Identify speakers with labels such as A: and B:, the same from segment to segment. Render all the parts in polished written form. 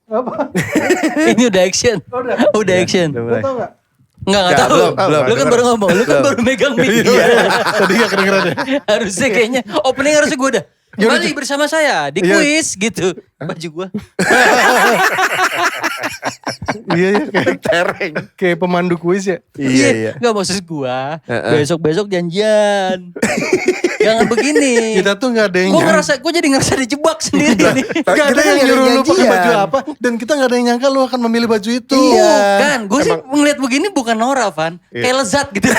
A: Apa?
B: Ini udah action. Udah action.
A: Lo tau gak?
B: Enggak tahu. Lu kan baru ngomong, lu kan baru megang mic.
A: Tadi gak kedengeran ya?
B: Harusnya kayaknya opening harusnya gue udah. Kembali bersama saya di kuis gitu. Baju gue.
A: Iya kayak tereng. Kayak pemandu kuis ya.
B: Iya. Gak maksud gue. Besok-besok janjian. Jangan begini.
A: Kita tuh gak ada yang
B: Gue jadi ngerasa dijebak sendiri nih.
A: Gak ada yang nyuruh lu pakai baju apa. Dan kita gak ada yang nyangka lu akan memilih baju itu.
B: Iya. Kan gue sih ngeliat begini bukan Nora Van. Kayak lezat gitu.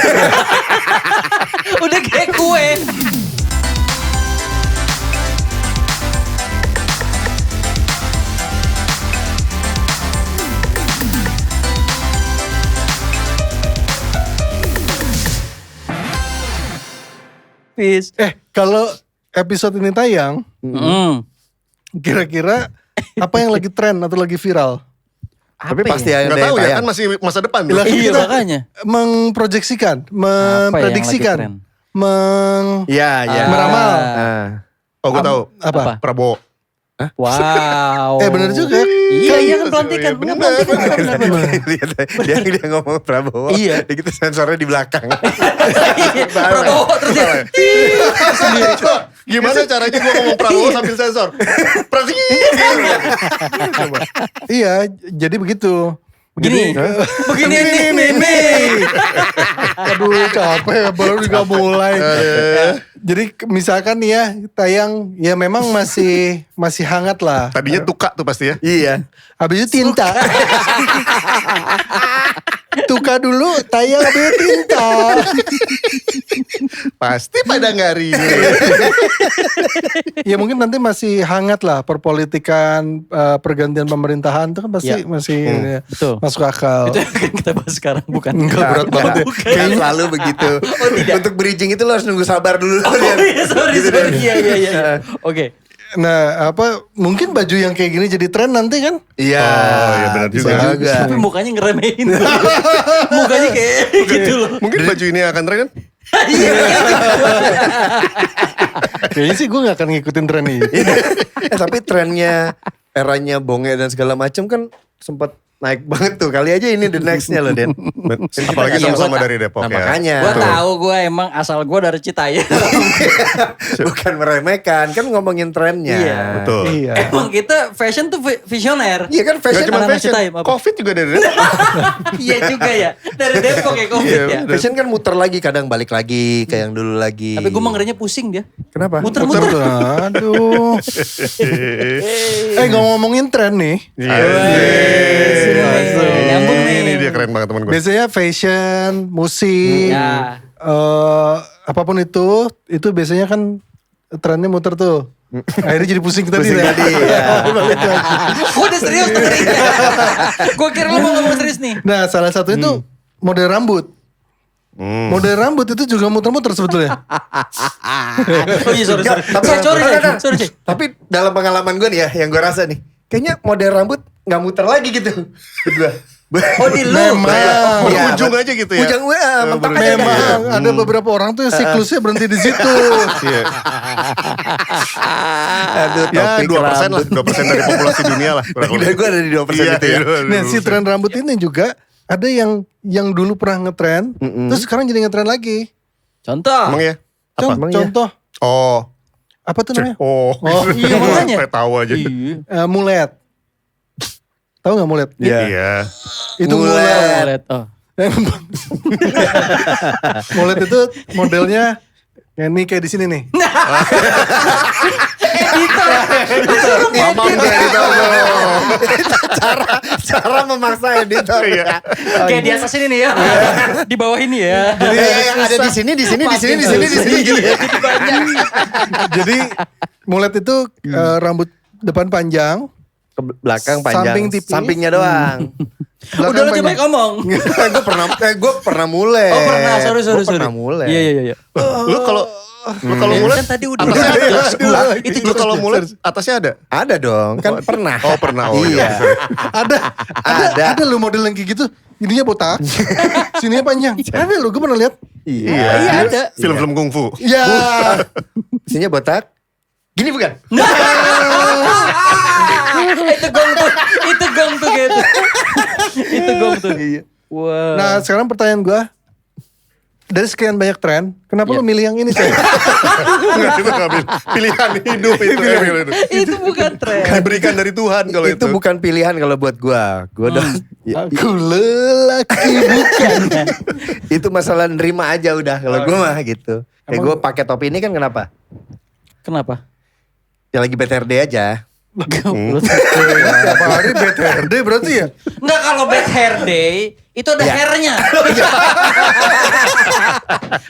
B: Udah kayak kue. Peace.
A: Kalau episode ini tayang, kira-kira apa yang lagi tren atau lagi viral?
C: Tapi pasti ada
D: Gak
C: yang
D: tahu ya,
C: tayang.
D: kan masih masa depan.
A: Lah,
B: Iya
A: kita
B: makanya.
A: memproyeksikan,
B: Apa yang
A: memprediksikan,
B: lagi
C: Iya, iya.
A: meramal.
C: Nah.
D: Oh gue tahu.
A: Apa?
D: Prabowo.
B: Wow.
A: Bener juga.
B: Iya kan pelantikan. Bener pelantikan.
C: Dia ngomong Prabowo.
B: Iya.
C: Gitu sensornya di belakang.
B: Prabowo terus dia.
D: Gimana caranya gue ngomong Prabowo sambil sensor?
A: Iya, jadi begitu.
B: Begini nih.
A: Aduh capek, baru juga mulai. Jadi misalkan nih ya tayang, ya memang masih hangat lah.
D: Tadinya tuka tuh pasti ya.
C: Iya.
A: Habis itu tinta. Tuka dulu, tayang habis itu tinta.
D: Pasti pada ngari.
A: Ya mungkin nanti masih hangat lah perpolitikan, pergantian pemerintahan itu kan pasti
B: Ya.
A: masih ya,
B: Betul.
A: masuk akal.
B: Itu yang akan kita bahas sekarang bukan.
A: Enggak berat banget ya.
C: Kan selalu begitu.
B: tidak.
C: Untuk bridging itu lo harus nunggu sabar dulu.
B: Oh iya sorry. Iya. Oke.
A: Nah mungkin baju yang kayak gini jadi tren nanti kan?
C: Iya.
D: Oh, iya benar juga.
C: Bisa juga.
B: Tapi mukanya ngeremehin. Mukanya kayak gitu loh.
D: Mungkin baju ini akan tren kan?
A: Kayaknya sih gue gak akan ngikutin tren ini.
C: Tapi trennya eranya bonge dan segala macam kan sempat naik banget tuh. Kali aja ini the nextnya loh Den.
D: Apalagi
B: Iya,
D: sama-sama
B: gua
D: dari Depok
C: Nah,
D: ya.
C: makanya.
B: Gue tahu gue emang asal gue dari Citayam.
C: Bukan meremehkan, kan ngomongin trennya.
B: Iya.
D: Betul.
A: Iya.
B: Emang kita fashion tuh visioner.
C: Iya kan
D: Gak
C: fashion.
D: cuma
B: anak-anak
D: fashion,
B: Citayam, apa?
D: Covid juga dari Depok.
B: Iya juga ya. Dari Depok ya Covid
D: Iya,
B: ya.
D: bener.
C: Fashion kan muter lagi, kadang balik lagi ke yang dulu lagi.
B: Tapi gue ngerinya pusing dia.
C: Kenapa?
B: Muter-muter.
A: Aduh. ngomongin tren nih.
B: Nyambung nih.
D: Ini dia keren banget teman gue.
A: Biasanya fashion, musik,
B: Ya.
A: apapun itu biasanya kan trennya muter tuh. Akhirnya jadi pusing kita
C: Pusing tadi, ya.
B: Gue udah serius dengerinnya. Gue kira lu mau ngomong serius nih.
A: Nah salah satu itu model rambut. Model rambut itu juga muter-muter sebetulnya.
B: Oh iya sorry. Sorry.
C: Tapi dalam pengalaman gue nih ya, yang gue rasa nih, kayaknya model rambut nggak muter lagi gitu. Gue.
B: Oh di lu.
A: Memang.
C: Iya,
D: Ujung aja gitu ya.
C: Ujung mentok aja.
A: Memang ada beberapa orang tuh yang siklusnya berhenti di situ.
D: Iya.
C: Aduh,
D: Ya
C: topik
D: 2% lah.
C: rambut.
D: 2% dari populasi dunia lah. kurang
C: Udah
D: lebih.
C: gue ada di 2%
D: Iya,
C: itu ya.
D: iya.
A: Nah si tren rambut ini juga ada yang dulu pernah ngetren, terus sekarang jadi ngetren lagi.
B: Contoh.
D: Emang ya? Apa?
C: Emang ya?
A: Contoh,
D: Oh.
A: apa tuh namanya?
D: Oh.
B: Iya makanya.
D: Sampai tahu aja.
B: Iya.
A: Mulet. Tahu nggak mulet?
D: Iya.
A: Itu mulet.
B: Lihat. Oh.
A: Mulet itu modelnya ini kayak di sini nih.
D: Mamam dari tahu.
C: Cara memaksa editor.
D: Iya.
B: Kayak di atas ini nih ya. Di bawah ini ya.
C: Yang ada di sini gitu.
A: Jadi mulet itu rambut depan panjang,
C: ke belakang panjang.
A: Samping tipis.
C: Sampingnya doang.
B: Udah lu coba ngomong.
C: gue pernah mulai.
B: Oh pernah, sorry.
C: Gue pernah mulai.
B: Iya.
D: Lu kalau mulai
B: Kan tadi udah.
D: itu lu kalau mulai atasnya ada?
C: Ada dong, kan pernah.
D: Oh pernah. Oh
C: Iya.
A: Ada lu model yang kayak gitu. Ininya botak, sininya panjang. Ada lu, gue pernah lihat.
B: Iya, ada.
D: Film-film kungfu.
A: Ya,
C: Isinya botak. Gini bukan?
B: Itu gong tuh gitu. Itu gong tuh. Wow.
A: nah sekarang pertanyaan gue, dari sekian banyak tren, kenapa lu milih yang ini sih?
D: Enggak, itu nggak pilihan hidup itu.
B: Itu bukan tren.
D: Diberikan dari Tuhan kalau itu.
C: Itu bukan pilihan kalau buat gua. Gua udah
A: Aku lelaki bukan.
C: itu masalah nerima aja udah kalau gua mah gitu. Kayak gua pakai topi ini kan kenapa?
B: Kenapa?
C: Ya lagi BTRD aja.
A: Tiap hari BTRD berarti ya?
B: Enggak, kalau bad hair day itu ada hairnya.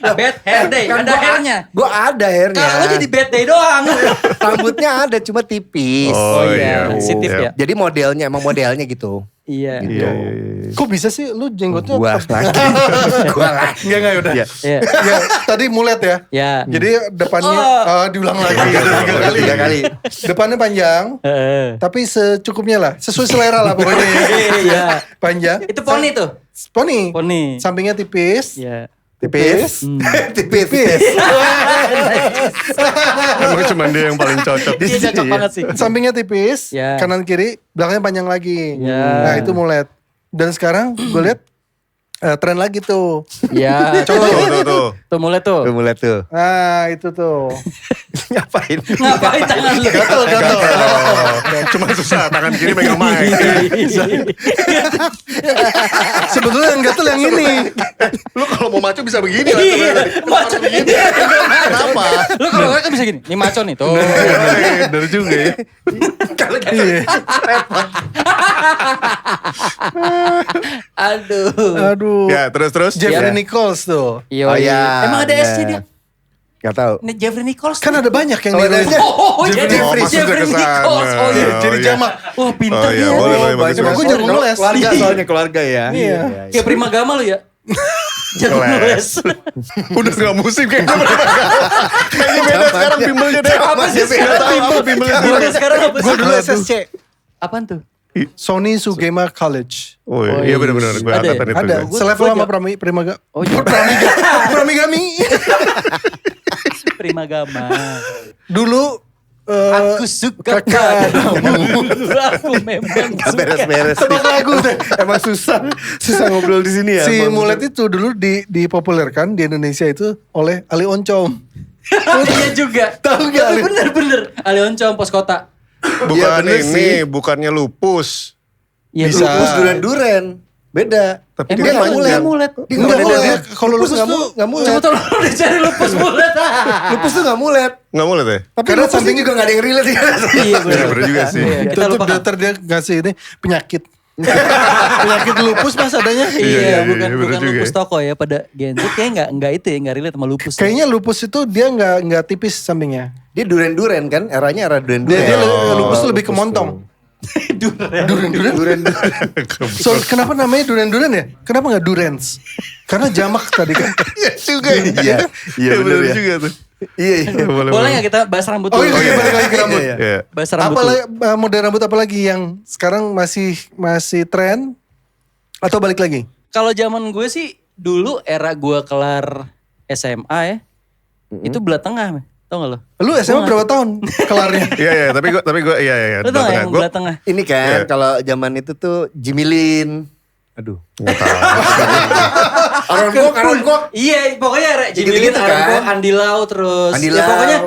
B: Bad hair day ada hairnya.
C: Gua ada hairnya.
B: Kalau jadi bad day doang.
C: Rambutnya ada cuma tipis.
D: Oh iya.
B: sensitif ya.
C: Jadi modelnya emang modelnya gitu.
B: Iya.
D: Iya.
A: Kok bisa sih lu jenggotnya?
C: Gua lagi. Gua lagi.
A: Enggak udah.
C: Iya.
B: Iya.
A: Ya, tadi mulet ya.
B: Ya.
A: Jadi depannya diulang lagi.
C: Tiga kali.
A: Depannya panjang, tapi secukupnya lah, sesuai selera lah pokoknya.
B: Iya.
A: Panjang.
B: Itu poni tuh.
A: Poni.
B: Poni.
A: Sampingnya tipis.
B: Iya.
C: Tipis. Tipis.
D: Emang cuma dia yang paling cocok.
B: Iya cocok banget sih.
A: Sampingnya tipis,
B: Ya.
A: kanan kiri, belakangnya panjang lagi.
B: Ya.
A: Nah itu mulet. Dan sekarang gue lihat tren lagi tuh.
B: Iya.
D: Tuh.
B: Tuh mulai tuh.
C: Tuh mulai tuh.
A: Nah itu tuh.
C: Ngapain?
B: Ngapain tangan lu?
A: Gatel.
D: Cuma susah tangan kiri megang mic.
A: Sebetulnya yang gatel yang ini.
D: Lu kalau mau maco bisa begini.
B: Maco begini.
D: Kenapa?
B: Lu kalau ngeliat kan bisa gini. Ini maco nih tuh.
D: Bener juga ya.
A: Iya.
B: Aduh.
D: Ya terus.
A: Jeffrey
C: Ya.
A: Nichols tuh.
B: Iya.
C: Oh iya.
B: Emang ada
C: ada.
B: SC dia?
C: Gak tahu.
B: Ini Jeffrey Nichols.
A: Kan ada banyak yang
C: Oh, ada
A: niruin.
C: banyak.
B: Oh,
A: Jeffrey
B: jadi Jeffrey
D: Nichols.
B: Nichols. Oh iya.
A: Jadi jamak.
B: Wah pintar
D: Oh iya,
B: dia.
D: boleh,
C: banyak.
D: bagus.
A: Gue jago ngeles.
C: Keluarga soalnya keluarga ya.
A: Iya.
B: Kayak Prima Gama lu ya. Jago nulis.
D: Udah gak musim kayaknya. Kayaknya beda sekarang bimbelnya deh.
B: Apa sih
D: Bimbel.
B: Bimbel sekarang apa sih?
A: Gue dulu SSC.
B: Apaan tuh?
A: Sony Sugema College.
D: Oh iya benar-benar. Gue
B: Ada ya?
D: angkatan itu.
A: Ada.
B: Gua-
A: Selevel
B: gua
A: sama
B: aja.
A: Pramaga.
B: Oh iya.
A: Pramigami.
B: Prima Gama.
A: Dulu
B: Aku suka padamu. Aku memang
C: Gak
B: suka.
C: beres-beres.
A: tebak lagu deh.
C: Emang susah ngobrol di sini ya.
A: Si
C: Emang.
A: mulet itu dulu dipopulerkan di Indonesia itu oleh Ali Oncom.
B: Iya juga.
A: Tahu nggak,
B: Tapi
A: Ali?
B: bener. Ali Oncom pos kota.
D: Bukan
C: Iya, bener
D: ini,
C: sih.
D: bukannya lupus.
B: Iya
A: Bisa.
C: Lupus duren-duren. Beda.
D: Tapi
B: Emang
D: dia
B: dia
C: mulet.
B: mulet.
C: Dia
A: Enggak
C: nggak
A: mulet.
C: mulet.
A: Kalau lupus
C: nggak
A: tuh-
C: nggak mulet.
B: Coba tolong lu dicari lupus mulet.
C: Lupus tuh gak mulet.
D: Nggak boleh deh.
C: Tapi
A: Karena
C: lupus
A: samping-
C: juga gak ada yang relate.
B: Iya
D: Iya, bener juga sih.
B: Iya, kita
A: Tetep
B: lupakan.
A: dokter dia ngasih ini penyakit. Penyakit lupus mas adanya.
B: Iya, bukan
D: bener juga
B: lupus
D: ya.
B: toko ya pada Gen Z kayaknya enggak itu ya, enggak relate sama lupus.
A: Kayaknya lupus itu dia nggak tipis sampingnya.
C: Dia duren-duren kan. Eranya era duren-duren.
A: Dia
D: Oh,
A: lupus tuh lebih ke montong. Duren-duren. So kenapa namanya duren-duren ya? Kenapa nggak durens? Karena jamak tadi kan.
D: Iya juga.
C: Iya, iya bener
D: bener
C: ya.
D: juga tuh.
C: Iya.
B: Boleh nggak kita bahas rambut
A: Oh
B: dulu?
A: iya, balik lagi ke rambut.
C: Iya,
D: Iya.
B: Bahas rambut
A: Apa
B: dulu.
A: model rambut apa lagi yang sekarang masih tren atau balik lagi?
B: Kalau zaman gue sih dulu era gue kelar SMA ya. Itu belah tengah, tau gak lo?
A: Lu SMA berapa tahun kelarnya?
D: Iya, tapi gue iya.
B: Lo tau gak yang
D: Gue
B: belah tengah?
C: Ini kan
D: Iya.
C: kalau zaman itu tuh Jimmy Lin. Aduh.
D: nggak tahu.
C: Aaron Kwok.
B: Iya, pokoknya era Jimmy
C: Gitu-gitu
B: Lin,
C: kan.
B: Aaron Kwok, Andi Lau terus.
C: Andi
B: Ya
C: Lau.
B: pokoknya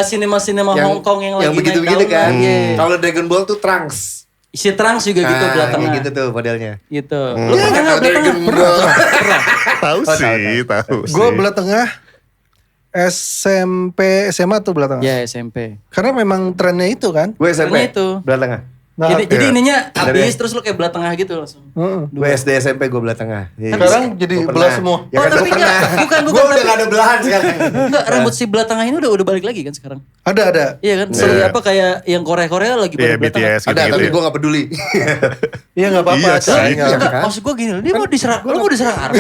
B: sinema-sinema Hong Kong yang lagi
C: begitu-begitu
B: naik
C: kan.
B: daun. Iya.
C: Kalau Dragon Ball tuh Trunks.
B: Si Trunks juga gitu belah
C: Kayak
B: tengah.
C: gitu tuh modelnya.
B: Gitu.
C: Iya,
B: Lu pernah nggak belah tengah?
D: Tahu sih, tahu sih.
A: Gue belah tengah SMP SMA tuh belah tengah.
B: Ya SMP.
A: Karena memang trennya itu kan.
C: Gue SMP.
B: Karena itu.
C: Belah tengah.
A: Nah,
B: Jadi ininya
C: Dari-
B: habis terus lu kayak belah tengah gitu langsung.
C: Gue SD SMP gue belah tengah. Iya.
A: Sekarang jadi
C: Gua
A: belah
C: pernah.
A: semua.
C: Ya
B: Oh,
C: kan
B: tapi
C: gue pernah.
B: enggak, bukan,
C: Gue
B: tapi-
C: udah gak ada belahan sekarang.
B: Enggak, rambut si belah tengah ini udah balik lagi kan sekarang.
A: Ada.
B: Iya kan? Seperti apa kayak yang Korea lagi pada
D: Iya
B: belah tengah.
D: BTS
C: Ada
D: gitu-gitu
C: tapi
D: ya.
C: gue gak peduli.
A: Iya nggak apa-apa.
D: Iya,
A: Say,
D: sih.
A: nggak
C: Iya,
B: Enggak,
C: kan?
B: maksud gue gini, dia mau diserang, lu mau diserang Army.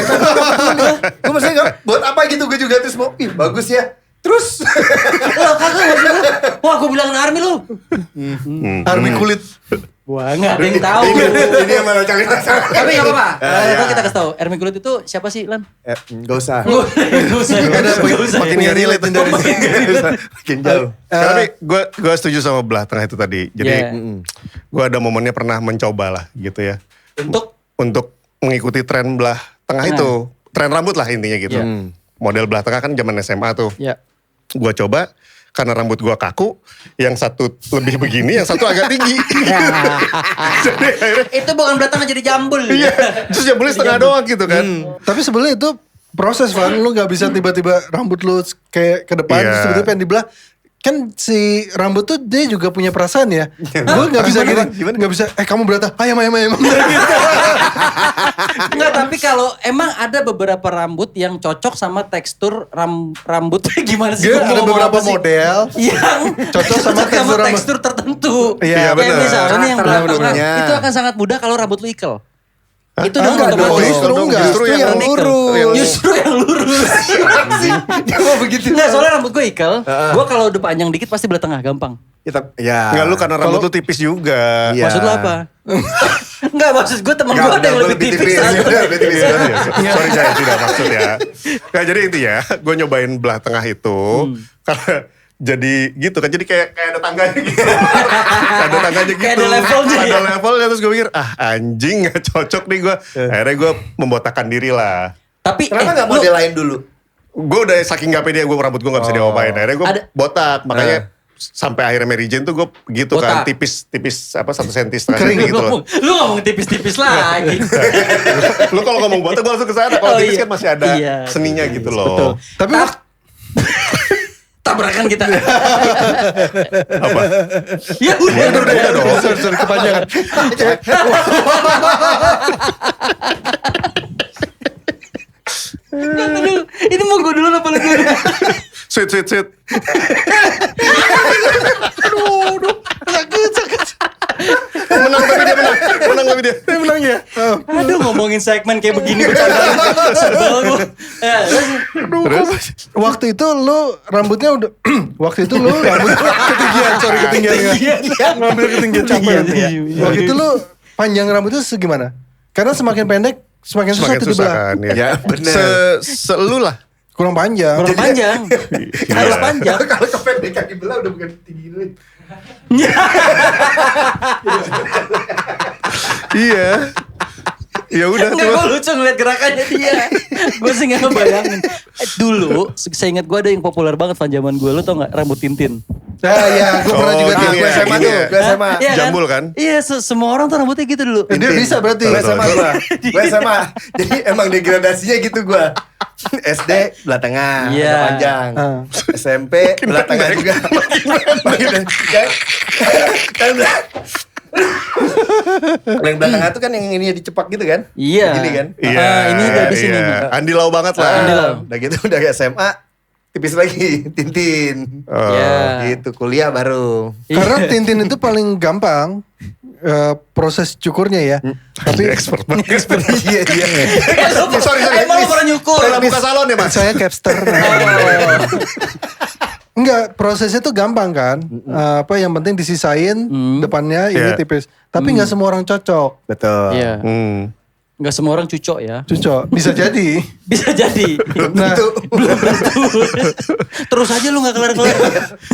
C: Gue maksudnya gak, buat apa gitu gue juga terus mau, ih bagus ya. Terus.
B: Lah kagak maksud gue. Wah, gue bilangin Army lu.
A: Army kulit.
B: Wah, enggak ada yang tahu.
C: Ini yang malah cari masalah.
B: Tapi enggak apa-apa.
C: Iya.
B: Kalau kita kasih tahu, Army Kulit itu siapa sih, Lan?
C: Gak usah.
B: Enggak usah.
C: Makin gak relate makin jauh.
D: Tapi gue setuju sama belah tengah itu tadi. Jadi
B: Iya.
D: gue ada momennya pernah mencoba lah gitu ya. Untuk mengikuti tren belah tengah itu. Tren rambut lah intinya gitu.
B: Iya.
D: Model belah tengah kan zaman SMA tuh.
B: Ya.
D: Gue coba karena rambut gue kaku. Yang satu lebih begini, yang satu agak tinggi. Jadi akhirnya
B: Itu bukan belah tengah jadi jambul.
D: iya. Terus jambulnya setengah doang gitu kan.
A: Tapi sebenarnya itu proses Van, lu nggak bisa tiba-tiba rambut lu kayak ke depan
D: Iya.
A: terus tiba-tiba pengen dibelah. Kan si rambut tuh dia juga punya perasaan ya. Gue nggak bisa gini, nggak bisa. Kamu berata, ayam. Gitu.
B: Enggak, tapi kalau emang ada beberapa rambut yang cocok sama tekstur rambut gimana sih?
A: Dia
B: Gua
A: ada
B: mau ngomong
A: beberapa
B: apa sih?
A: model.
B: yang
A: cocok sama tekstur rambut.
B: tekstur tertentu.
A: Iya,
B: Kayak
D: benar.
B: misalnya nih yang
C: Karakter
B: belah tengah,
C: rambutnya.
B: itu akan sangat mudah kalau rambut lu ikel. Itu dong
A: Enggak dong,
B: otomatis.
A: justru enggak.
D: Justru yang
A: lurus.
B: Justru yang lurus.
C: Dia mau begitu.
B: Enggak, soalnya rambut gue ikel. Gue kalau udah panjang dikit pasti belah tengah gampang.
C: Ya.
D: Enggak lu karena rambut lu tipis juga.
C: Iya.
B: Maksud lu apa? Enggak, maksud gue temen gue ada yang lebih tipis.
C: Lebih tipis.
D: Sorry saya tidak maksud ya. Nah, jadi intinya gue nyobain belah tengah itu karena jadi gitu kan, jadi kayak ada tangganya gitu. Ada tangganya gitu.
B: Kayak ada levelnya
D: Ada
B: ya?
D: levelnya terus gue pikir anjing gak cocok nih gue. Akhirnya gue membotakan diri lah.
B: Tapi
C: Kenapa gak
B: lu-
C: modelain dulu?
D: Gue udah saking gak pede rambut gue gak bisa diapain. Akhirnya gue
B: Ada-
D: botak. Makanya sampai akhirnya Mary Jane tuh gue gitu kan,
B: Botak.
D: tipis apa 1 senti setengah
A: Kering
D: senti gitu loh.
B: Lu ngomong tipis-tipis lagi.
D: Lu kalau ngomong botak gue langsung ke sana.
B: Oh,
D: Kalau tipis
B: iya.
D: kan masih ada
B: Iya.
D: seninya gitu loh.
B: Betul.
A: Tapi
B: Tabrakan kita.
D: Apa?
B: Ya udah.
D: Udah dong.
A: sorry kepanjangan.
B: Tunggu dulu. Ini mau gue dulu apa lu dulu?
D: Sweet. Menang tapi dia menang. Menang tapi dia.
A: Dia menang ya.
B: Aduh, ngomongin segmen kayak begini bercandaan. Sebel gue. Ya, terus.
A: Waktu itu lu rambutnya udah waktu itu lu rambut ketinggian, sorry ketinggian. Ngambil ketinggian capek.
B: Iya.
A: Waktu itu lu panjang rambutnya segimana? Karena semakin pendek semakin susah
D: Semakin
A: tuh
D: susah
A: dibelah.
D: kan ya.
C: Ya, bener.
D: Selu lah.
A: Kurang panjang.
B: Kurang panjang. Harus panjang.
C: Kalau kependekan dibelah udah bukan tinggi dulu.
D: Iya. Ya udah
B: Enggak, gue lucu ngeliat gerakannya dia. Gue sih gak ngebayangin. Dulu, saya ingat gue ada yang populer banget Van zaman gue. Lu tau gak rambut Tintin?
A: Ya, gue pernah juga
D: gini
A: tuh.
C: Gue
D: ya,
C: SMA
D: gini
C: tuh.
D: ya.
C: Gue SMA.
B: Iya
D: Jambul kan?
B: Iya, semua orang tuh rambutnya gitu dulu.
A: Dia bisa berarti.
C: Gue SMA gue. Gue SMA. Jadi emang degradasinya gitu gue. SD belah tengah,
B: Iya.
C: agak panjang. SMP belah tengah juga. Makin kan yang belah tengah tuh kan yang ini dicepak gitu kan?
B: Iya.
C: Gini kan?
D: Iya.
B: Ini udah di sini
D: iya.
B: nih.
D: Andi Lau banget lah.
B: Andi Lau.
C: Udah gitu udah ke SMA tipis lagi Tintin.
B: Iya.
C: Gitu kuliah baru.
A: Karena Tintin itu paling gampang proses cukurnya ya.
D: Tapi expert banget.
C: Iya iya.
D: Sorry.
B: Emang lu pernah nyukur?
D: Pernah buka salon ya mas?
A: Saya capster. Enggak, prosesnya tuh gampang kan. Apa yang penting disisain depannya ini
D: Iya.
A: tipis. Tapi nggak semua orang cocok.
C: Betul.
B: Iya.
D: Hmm.
B: Enggak semua orang cucok ya.
A: Cocok. Bisa jadi.
B: Bisa jadi.
A: Nah,
B: Terus aja lu gak kelar-kelar.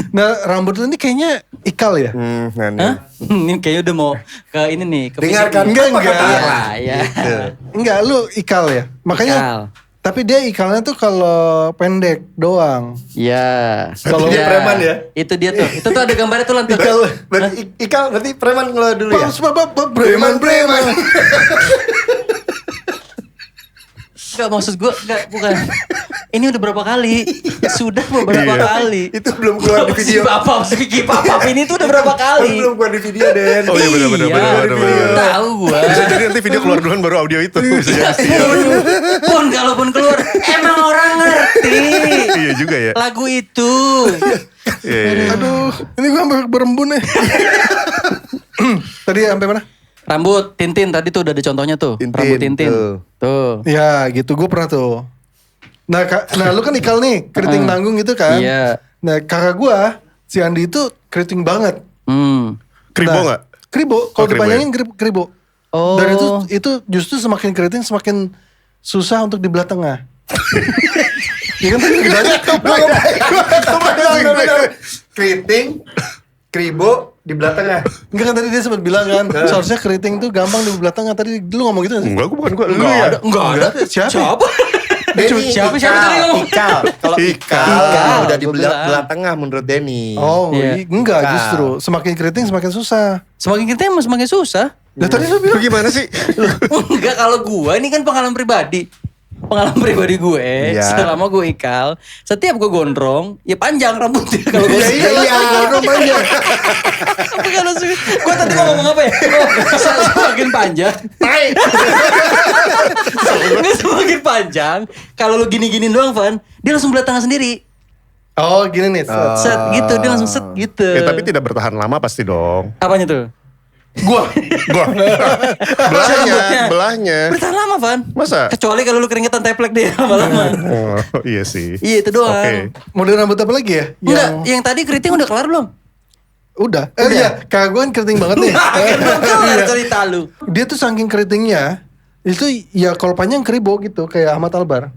A: nah rambut lu ini kayaknya ikal ya.
C: Nah, nih.
B: Hah? Ini kayaknya udah mau ke ini nih. Ke
C: Dengarkan.
A: Enggak,
C: apa
A: enggak.
C: kata Ara.
B: Ya.
A: Enggak, lu ikal ya. Makanya.
B: Ikal.
A: Tapi dia ikalnya tuh kalau pendek doang.
B: Ya.
C: Kalau dia preman ya?
B: Itu dia tuh. Itu tuh ada gambarnya tuh lantai.
C: Ikal, berarti Ikal berarti preman kalau dulu ya?
A: Preman.
B: Enggak maksud gue, enggak bukan. Ini udah berapa kali? Sudah beberapa
D: Iya.
B: kali.
C: Itu belum keluar di video.
B: Si Kipapap ini tuh udah berapa kali?
C: Belum keluar di video, Den.
D: Oh iya benar.
B: Tahu gua.
D: Bisa jadi nanti video keluar duluan baru audio itu. Bisa jadi.
B: Pun kalaupun keluar, emang orang ngerti
D: Iya juga ya.
B: lagu itu.
D: Iya.
A: Aduh, ini gue sampai berembun nih. Tadi sampai mana?
B: Rambut Tintin tadi tuh udah ada contohnya tuh.
C: Tintin,
B: Rambut Tintin. Tuh.
A: Ya gitu, gue pernah tuh. Nah, lu kan Ikal nih, keriting nanggung gitu kan.
B: Iya.
A: Nah, kakak gue, si Andi itu keriting banget.
D: Kribo
A: Nah,
D: nggak?
A: Kribo, kalau
D: kribo
A: dipanjangin kribo.
B: Oh.
A: Dan itu justru semakin keriting semakin susah untuk di belah tengah. Iya kan tadi bilangnya
C: Keriting, kribo di belah tengah.
A: enggak kan tadi dia sempat bilang kan, seharusnya keriting tuh gampang di belah tengah. Tadi lu ngomong gitu kan?
D: Enggak, bukan gue. Lu ya.
B: Enggak ada.
A: Siapa?
B: Siapa tadi ngomong?
C: Ikal. Kalau
D: Ikal.
C: Ikal udah di
B: Gua
C: belah,
B: bilang.
C: belah tengah menurut Denny.
A: Oh,
B: Iya.
A: enggak
C: Ikal.
A: justru semakin keriting semakin susah.
B: Semakin kita emang semakin susah.
A: Ya tadi lu
D: Lu
A: bilang
D: gimana sih?
B: Enggak, kalau gua ini kan pengalaman pribadi. Pengalaman pribadi gue,
C: Iya.
B: selama gue Ikal, setiap gue gondrong, ya panjang rambutnya kalau gue.
C: Iya,
A: gondrong panjang.
B: Tapi kalau gue tadi mau ngomong apa ya? Oh, semakin panjang. Ini semakin panjang. Kalau lu gini-giniin doang, Van, dia langsung belah tengah sendiri.
A: Oh, gini nih.
B: Set gitu, dia langsung set gitu.
D: Ya, tapi tidak bertahan lama pasti dong.
B: Apanya tuh?
A: Gua.
D: Belahnya.
B: Bertahan lama, Van.
D: Masa?
B: Kecuali kalau lu keringetan teplek dia lama-lama.
D: Oh, iya sih.
B: Iya, itu doang.
D: Oke.
A: Model rambut apa lagi ya?
B: Enggak, yang tadi keriting udah kelar belum?
A: Udah. Iya, kakak gue kan keriting banget nih.
B: Belum kelar
A: Iya.
B: cerita lu.
A: Dia tuh saking keritingnya, itu ya kalau panjang kribo gitu, kayak Ahmad Albar.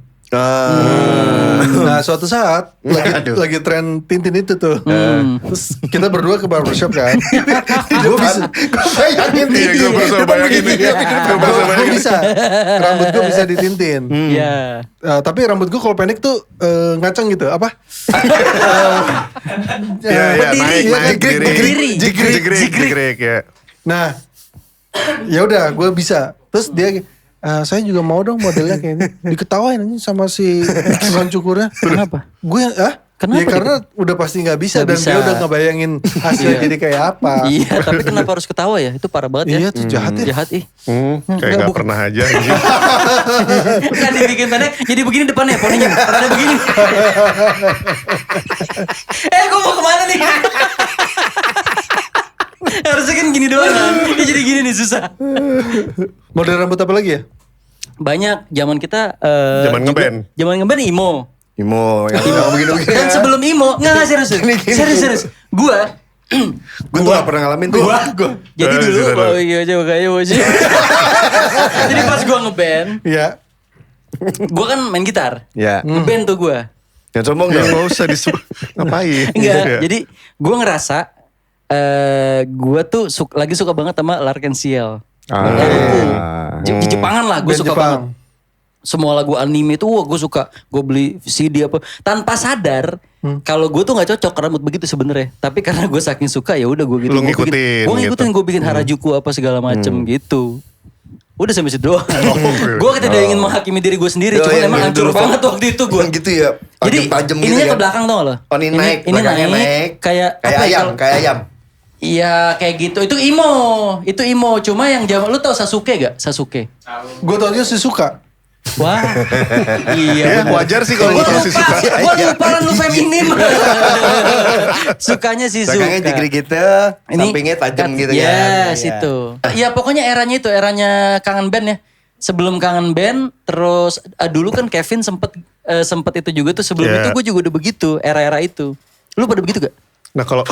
A: Nah suatu saat lagi tren Tintin itu tuh. Terus kita berdua ke barbershop kan. Gue bisa.
C: bayangin
D: Iya, gue berusaha bayangin nih. Gue berusaha
A: Gue
D: bayangin.
A: bisa. Rambut gue bisa ditintin.
B: Iya.
A: Tapi rambut gue kalau pendek tuh ngaceng gitu. Apa?
D: Iya, iya,
B: Berdiri,
D: naik,
B: berdiri.
D: Jigrik, ya.
A: Nah, ya udah gue bisa. Terus dia saya juga mau dong modelnya kayak ini. Diketawain aja sama si tukang cukurnya.
B: Kenapa?
A: Gue
B: Kenapa
A: ya karena udah pasti nggak bisa
B: Nggak
A: dan
B: bisa.
A: dia udah ngebayangin hasilnya
B: Iya.
A: jadi kayak apa.
B: Iya, tapi kenapa harus ketawa ya? Itu parah banget ya.
A: Iya tuh jahat ya.
B: Jahat ih.
D: Kayak gak pernah aja.
B: Kan dibikin pendek, jadi begini depannya, poninya. Ada begini. Gue mau kemana nih? Harusnya kan gini doang kan. Ini jadi gini nih susah.
A: Model rambut apa lagi ya?
B: Banyak zaman kita
D: Zaman
B: juga-
D: ngeband.
B: Zaman ngeband imo.
C: Imo yang begini-begini.
B: Dan sebelum imo, enggak serius. Serius. Gua
C: Gue tuh gak pernah ngalamin tuh.
B: jadi dulu
D: Cerita dong.
B: iya coba kayak jadi pas gua ngeband,
A: Iya.
B: gua kan main gitar.
C: Ya.
B: Ngeband tuh gua.
C: Jangan sombong
D: Ya
C: dong.
D: gak usah disebut. Ngapain?
B: Enggak,
D: Iya.
B: jadi gua ngerasa gua tuh lagi suka banget sama L'Arc-en-Ciel. Laguku. Di Jepangan lah gue
A: Band
B: suka
A: Jepang.
B: banget. Semua lagu anime itu gue suka. Gue beli CD apa. Tanpa sadar kalau gue tuh nggak cocok rambut begitu sebenarnya. Tapi karena gue saking suka ya udah gue gitu.
D: Lu ngikutin
B: Gue ngikutin
D: gitu.
B: gue bikin Harajuku apa segala macem gitu. Udah sampai situ doang. Gue tidak ingin menghakimi diri gue sendiri.
C: Oh,
B: Cuman
C: iya,
B: emang
C: iya,
B: hancur
C: dulu
B: banget waktu itu gue.
C: Gitu ya.
B: Jadi
C: Tajem-tajem gitu
B: ininya
C: ya.
B: ke belakang tau gak lo?
C: Oh, ini naik,
B: Ini
C: belakangnya naik.
B: Kayak
C: Kayak
B: apa ya,
C: ayam,
B: kalau-
C: kayak ayam.
B: Iya kayak gitu. Itu imo. Cuma yang zaman lu tau Sasuke gak? Sasuke.
A: Gue tau dia sih suka.
B: Wah.
D: Ya
B: Iya.
D: wajar sih kalau
B: Gue
D: lu tahu sih suka.
B: lupa kan lu feminim. Sukanya si Zuka.
C: Belakangnya jigri gitu, sampingnya tajam gitu kan.
B: Yes,
C: Iya.
B: itu. Ya pokoknya eranya itu, eranya Kangen Band ya. Sebelum Kangen Band, terus dulu kan Kevin sempet itu juga tuh. Sebelum
D: Yeah.
B: itu gue juga udah begitu, era-era itu. Lu pada begitu gak?
D: Nah kalau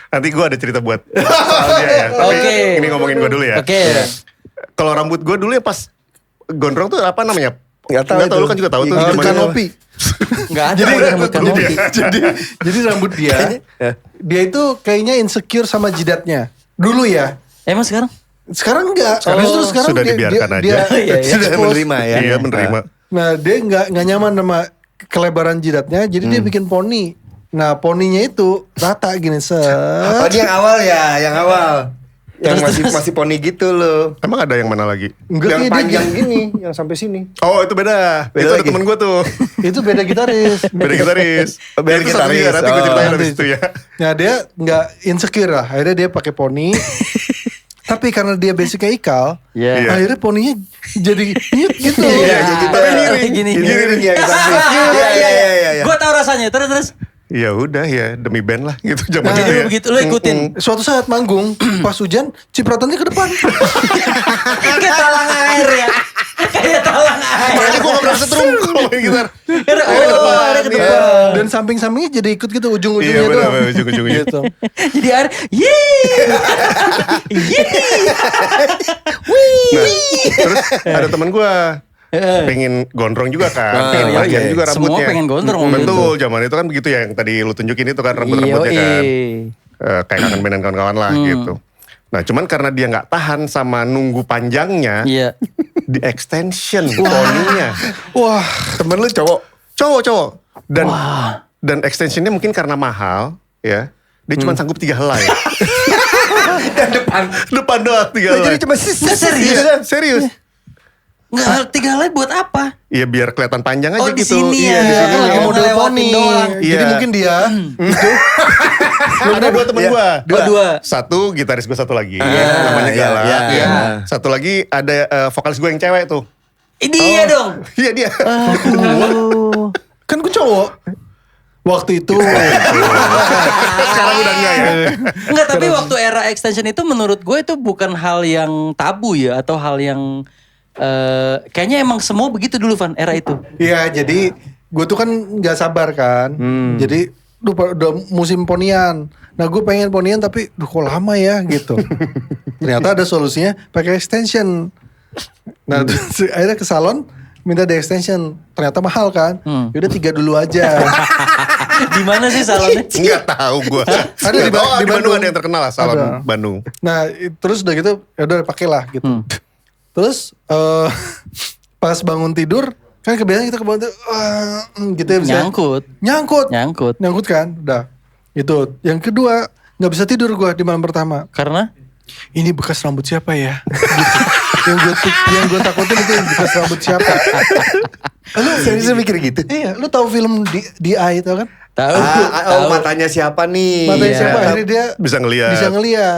D: nanti gue ada cerita buat soal dia ya. Tapi
B: Oke.
D: ini ngomongin gue dulu ya.
B: Oke.
D: Kalau rambut gue dulu ya pas gondrong tuh apa namanya?
C: Nggak tahu itu.
D: Lu kan juga tahu tuh.
C: Iya,
D: zamannya.
A: Kanopi.
B: Gak ada rambut kanopi.
A: Jadi rambut dia itu kayaknya insecure sama jidatnya. Dulu ya.
B: Emang sekarang?
A: Sekarang enggak. Justru sekarang
D: Sudah dibiarkan aja.
B: Iya, iya.
C: Sudah
A: expose.
C: menerima ya.
D: Iya menerima.
A: Nah dia nggak nyaman sama kelebaran jidatnya, jadi dia bikin poni. Nah poninya itu rata gini
C: Oh, ini yang awal ya, yang awal. Yang masih poni gitu loh.
D: Emang ada yang mana lagi?
A: Enggak,
C: Yang
A: dia
C: panjang gini, yang sampai sini.
D: Oh itu beda.
C: Beda
D: Itu ada
C: lagi.
D: temen gue tuh.
A: itu beda gitaris.
D: Beda gitaris.
C: Beda
D: Itu satu
C: gitaris.
D: juga, nanti gue ceritain
A: Nanti.
D: habis itu ya.
A: Nah dia nggak insecure lah. Akhirnya dia pakai poni. Tapi karena dia basicnya ikal,
B: Iya.
A: akhirnya poninya jadi nyut gitu.
C: Iya, jadi gitu.
B: Tapi miring gini.
C: Miring ya ke samping. Iya.
B: Gue tahu rasanya. Terus.
D: Ya udah ya demi band lah gitu zaman itu
B: Jadi
D: ya.
B: begitu lo ikutin.
A: Suatu saat manggung, pas hujan, cipratannya ke depan.
B: Kayak talang air ya. Kayak talang air.
D: Makanya gue gak pernah setrum kalau main gitar.
B: Ada ke depan.
A: Dan samping-sampingnya jadi ikut gitu
D: Iya
A: ujung-ujungnya
D: benar
A: doang.
D: ujung-ujungnya.
A: Gitu.
B: Jadi air. Yeay.
D: Nah, terus ada teman gue pengen gondrong juga kan, pengen
B: iya,
D: panjang
B: iya.
D: juga
B: Semua
D: rambutnya.
B: pengen gondrong waktu
D: Betul, zaman itu kan begitu ya yang tadi lu tunjukin itu kan rambut-rambutnya kan. Kayak kangen band dan kawan-kawan lah gitu. Nah cuman karena dia nggak tahan sama nunggu panjangnya,
B: Iya.
D: di extension poninya.
A: Wah,
C: Temen lu cowok.
D: Cowok. Dan extensionnya mungkin karena mahal ya. Dia cuma sanggup 3 helai.
C: Dan
D: Depan doang 3 helai.
C: Jadi cuma
B: serius?
D: Serius.
B: Nggak, 3 helai buat apa?
D: Iya biar kelihatan panjang aja
B: Oh, di
D: gitu.
B: sini
D: Iya,
B: ya.
D: di
A: dia
D: sini.
A: kan lagi
B: Oh,
A: model
B: ngelewatin
A: poni.
B: doang.
A: Jadi
D: Iya.
A: mungkin dia itu
D: Ada 2 temen
C: Iya.
D: gua.
B: Dua.
D: Satu gitaris gue satu lagi.
C: Iya,
D: Namanya
C: iya,
D: Gala.
C: iya,
D: Iya.
C: iya.
D: Satu lagi ada vokalis gue yang cewek tuh.
B: Dia dong.
D: Iya dia.
A: kan gue cowok. Waktu itu
D: Sekarang udah enggak ya.
B: Enggak, tapi waktu era extension itu menurut gue itu bukan hal yang tabu ya. Atau hal yang kayaknya emang semua begitu dulu Van, era itu.
A: Iya, jadi gue tuh kan nggak sabar kan. Jadi udah musim ponian. Nah gue pengen ponian tapi duh kok lama ya gitu. Ternyata ada solusinya pakai extension. Nah terus akhirnya ke salon minta di extension. Ternyata mahal kan. Yaudah 3 dulu aja.
B: Di mana sih salonnya?
D: Enggak tahu gue.
A: Ada di
D: di Bandung
A: Bandung.
D: ada yang terkenal lah salon
A: Ada.
D: Bandung.
A: Nah terus udah gitu ya udah pakailah gitu. Terus pas bangun tidur kan kebiasaan kita kebangun tidur gitu ya bisa. Nyangkut kan udah. Itu yang kedua nggak bisa tidur gua di malam pertama.
B: Karena?
A: Ini bekas rambut siapa ya? Gitu. yang gue takutin itu bekas rambut siapa.
C: Lu serius mikir gitu?
A: Iya, lu tahu film di Eye tau kan?
B: Tahu.
C: Oh matanya siapa nih?
A: Matanya
B: Iya.
A: siapa? Akhirnya dia
D: Bisa ngeliat.
A: Bisa ngeliat.